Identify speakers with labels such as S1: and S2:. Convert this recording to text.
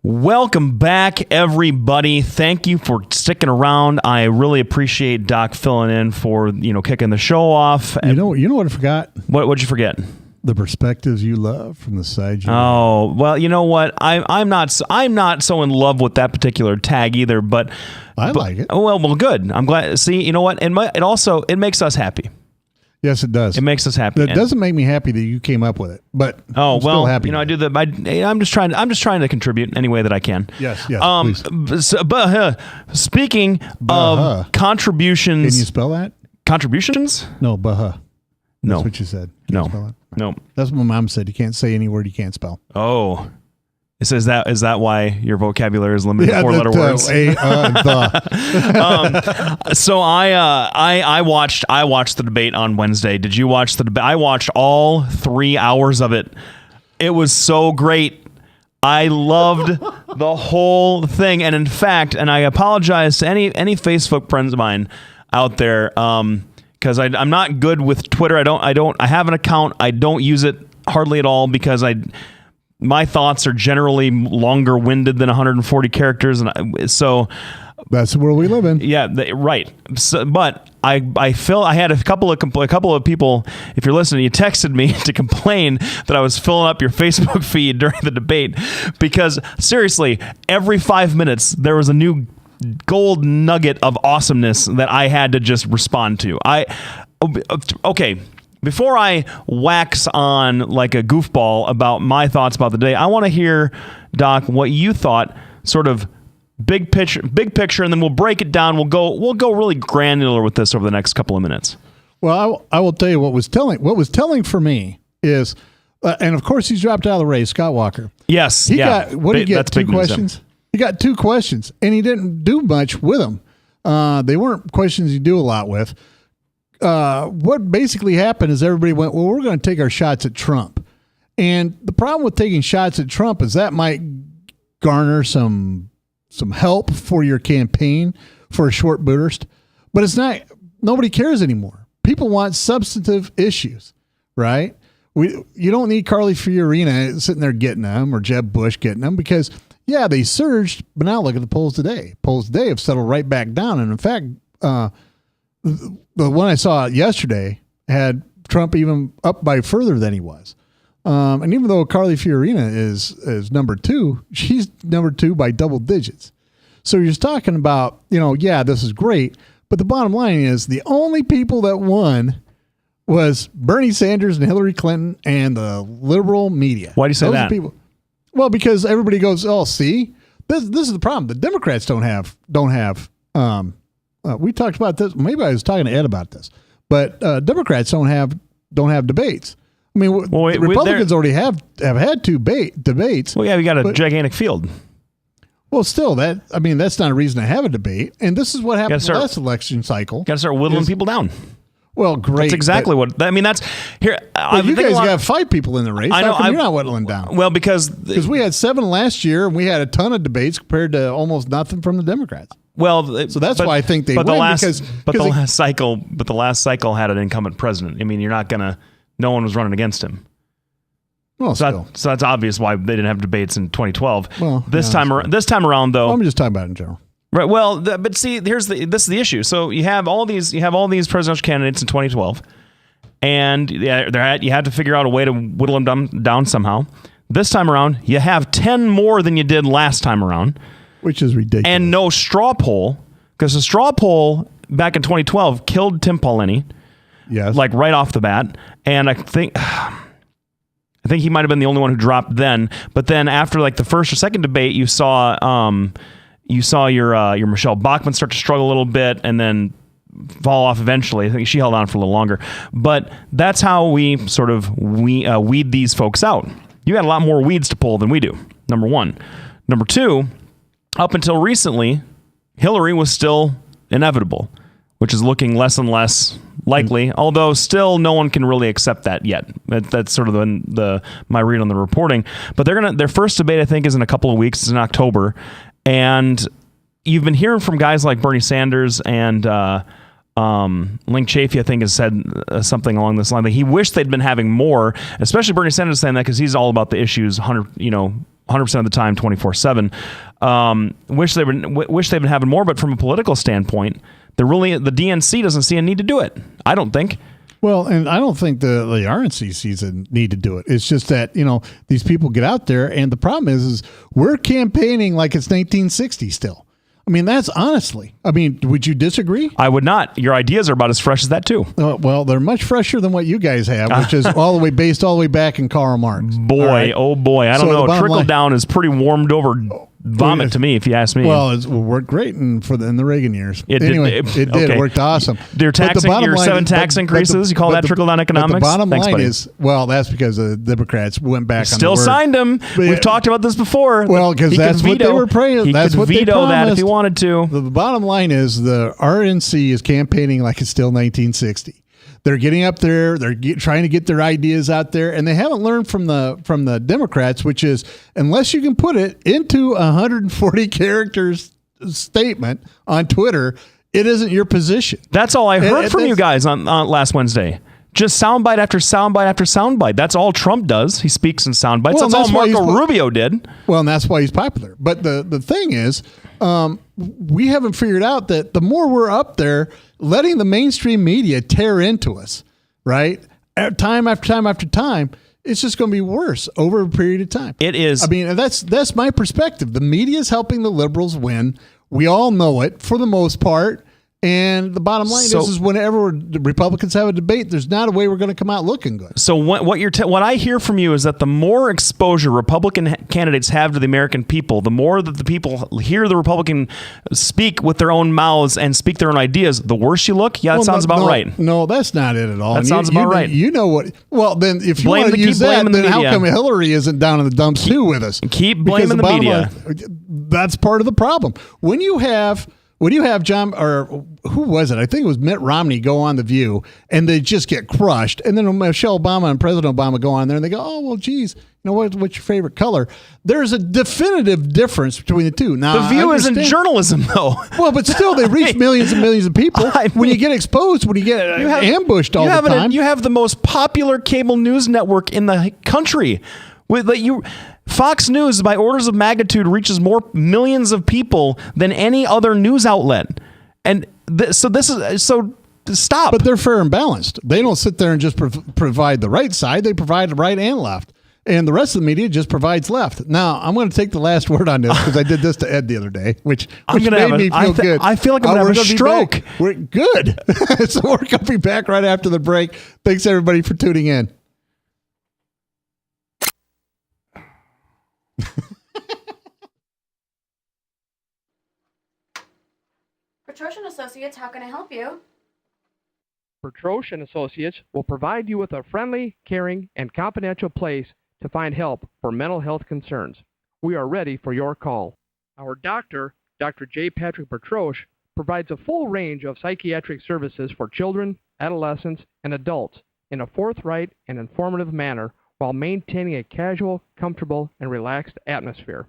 S1: Welcome back, everybody. Thank you for sticking around. I really appreciate Doc filling in for, kicking the show off.
S2: You know what I forgot?
S1: What'd you forget?
S2: The perspectives you love from the side.
S1: Oh, well, you know what? I'm not so in love with that particular tag either, but
S2: I like it.
S1: Oh, well, good. I'm glad. See, you know what? It makes us happy.
S2: Yes, it does.
S1: It makes us happy.
S2: It doesn't make me happy that you came up with it, but
S1: I'm
S2: still happy.
S1: I do I'm just trying to contribute any way that I can.
S2: Yes, please.
S1: Speaking of contributions,
S2: can you spell that?
S1: Contributions?
S2: No, That's
S1: No.
S2: what you said.
S1: No.
S2: You spell it?
S1: No.
S2: That's what my mom said. You can't say any word you can't spell.
S1: Oh. Is that why your vocabulary is limited to four-letter words? So I watched the debate on Wednesday. Did you watch the debate? I watched all 3 hours of it. It was so great. I loved the whole thing, and in fact, and I apologize to any Facebook friends of mine out there, because I'm not good with Twitter. I have an account. I don't use it hardly at all because my thoughts are generally longer winded than 140 characters. And so
S2: that's the world we live in.
S1: Yeah, right. So, but I feel I had a couple of people, if you're listening, you texted me to complain that I was filling up your Facebook feed during the debate because seriously, every 5 minutes there was a new gold nugget of awesomeness that I had to just respond to. Okay. Before I wax on like a goofball about my thoughts about the day, I want to hear, Doc, what you thought, sort of big picture, and then we'll break it down. We'll go really granular with this over the next couple of minutes.
S2: Well, I will tell you what was telling for me is, and of course he's dropped out of the race, Scott Walker.
S1: Yes,
S2: he got two questions. He got 2 questions, and he didn't do much with them. They weren't questions you do a lot with. What basically happened is everybody went, well, we're going to take our shots at Trump. And the problem with taking shots at Trump is that might garner some help for your campaign for a short burst, but it's not, nobody cares anymore. People want substantive issues, right? You don't need Carly Fiorina sitting there getting them or Jeb Bush getting them because yeah, they surged, but now look at the polls today. Polls today have settled right back down. And in fact, the one I saw yesterday had Trump even up by further than he was. And even though Carly Fiorina is number 2, she's number 2 by double digits. So you're just talking about, this is great. But the bottom line is the only people that won was Bernie Sanders and Hillary Clinton and the liberal media.
S1: Why do you say that?
S2: People. Well, because everybody goes, oh, see, this is the problem. The Democrats don't have. We talked about this. Maybe I was talking to Ed about this, but Democrats don't have debates. I mean, Republicans already have had 2 debates.
S1: Well, yeah, we got a gigantic field.
S2: Well, still, that's not a reason to have a debate. And this is what happened in the last election cycle.
S1: Got to start whittling people down.
S2: Well, great.
S1: That's exactly that's here.
S2: You guys got 5 people in the race. I know. You're not whittling down.
S1: Well, because
S2: we had 7 last year, and we had a ton of debates compared to almost nothing from the Democrats.
S1: Well,
S2: so that's why I think they win.
S1: The last cycle had an incumbent president. I mean, no one was running against him.
S2: Well,
S1: so that's obvious why they didn't have debates in 2012.
S2: Well,
S1: this time around, though,
S2: I'm just talking about it in general.
S1: Right. Well, but see, this is the issue. So you have all these presidential candidates in 2012, and you had to figure out a way to whittle them down somehow. This time around, you have 10 more than you did last time around,
S2: which is ridiculous.
S1: And no straw poll, because the straw poll back in 2012 killed Tim Paulini.
S2: Yes. Like
S1: right off the bat, and I think he might have been the only one who dropped then. But then after like the first or second debate, you saw your Michelle Bachmann start to struggle a little bit and then fall off eventually. I think she held on for a little longer. But that's how we sort of weed these folks out. You got a lot more weeds to pull than we do, number 1. Number 2, up until recently, Hillary was still inevitable, which is looking less and less likely, although still no one can really accept that yet. That's sort of my read on the reporting. But their first debate, I think, is in a couple of weeks. It's in October. And you've been hearing from guys like Bernie Sanders and Link Chafee, I think, has said something along this line. That he wished they'd been having more, especially Bernie Sanders saying that because he's all about the issues, 100% of the time, 24/7. Wish they've been having more, but from a political standpoint, the DNC doesn't see a need to do it. I don't think.
S2: Well, and I don't think the RNC sees a need to do it. It's just that, these people get out there, and the problem is we're campaigning like it's 1960 still. I mean, that's honestly. I mean, would you disagree?
S1: I would not. Your ideas are about as fresh as that too.
S2: Well, they're much fresher than what you guys have, which is all the way back in Karl Marx.
S1: Boy, right? Oh boy, I don't know. Trickle down is pretty warmed over vomit to me, if you ask me.
S2: Well, it worked great in the Reagan years.
S1: It did.
S2: It worked awesome.
S1: Your 7 tax increases, you call that trickle down economics?
S2: The bottom line is, that's because the Democrats went back
S1: Still
S2: on the word.
S1: Signed them. We've talked about this before.
S2: Well, because that's what they were praying. That's what they promised.
S1: He could veto that if he wanted to.
S2: The bottom line is the RNC is campaigning like it's still 1960. They're getting up there. They're trying to get their ideas out there, and they haven't learned from the Democrats, which is unless you can put it into 140 characters statement on Twitter, it isn't your position.
S1: That's all I heard from you guys on last Wednesday. Just soundbite after soundbite after soundbite. That's all Trump does. He speaks in soundbites. Well, that's all Marco Rubio did.
S2: Well, and that's why he's popular. But the thing is, we haven't figured out that the more we're up there, letting the mainstream media tear into us, right? Time after time after time, it's just going to be worse over a period of time.
S1: It is.
S2: I mean, that's my perspective. The media is helping the liberals win. We all know it for the most part. And the bottom line is whenever the Republicans have a debate, there's not a way we're going to come out looking good.
S1: So what I hear from you is that the more exposure Republican candidates have to the American people, the more that the people hear the Republican speak with their own mouths and speak their own ideas, the worse you look. Yeah, that sounds about right.
S2: No, that's not it at all.
S1: That sounds about right.
S2: You know what? Well, then if you want to use that, then how come Hillary isn't down in the dumps too with us?
S1: Keep blaming the media.
S2: That's part of the problem. When you have John, or who was it? I think it was Mitt Romney go on The View, and they just get crushed. And then Michelle Obama and President Obama go on there, and they go, oh, well, geez, what's your favorite color? There's a definitive difference between the two. Now,
S1: The View isn't journalism, though.
S2: Well, but still, they reach millions and millions of people. When you get exposed, when you get ambushed all the time.
S1: You have the most popular cable news network in the country. Fox News, by orders of magnitude, reaches more millions of people than any other news outlet, and stop.
S2: But they're fair and balanced. They don't sit there and just provide the right side; they provide the right and left, and the rest of the media just provides left. Now, I'm going to take the last word on this because I did this to Ed the other day, which made me feel good.
S1: I feel like I'm going to have a stroke.
S2: We're good, so we're going to be back right after the break. Thanks everybody for tuning in.
S3: Petrosh & Associates, how can I help you?
S4: Petrosh & Associates will provide you with a friendly, caring, and confidential place to find help for mental health concerns. We are ready for your call. Our doctor, Dr. J. Patrick Petrosh, provides a full range of psychiatric services for children, adolescents, and adults in a forthright and informative manner while maintaining a casual, comfortable, and relaxed atmosphere.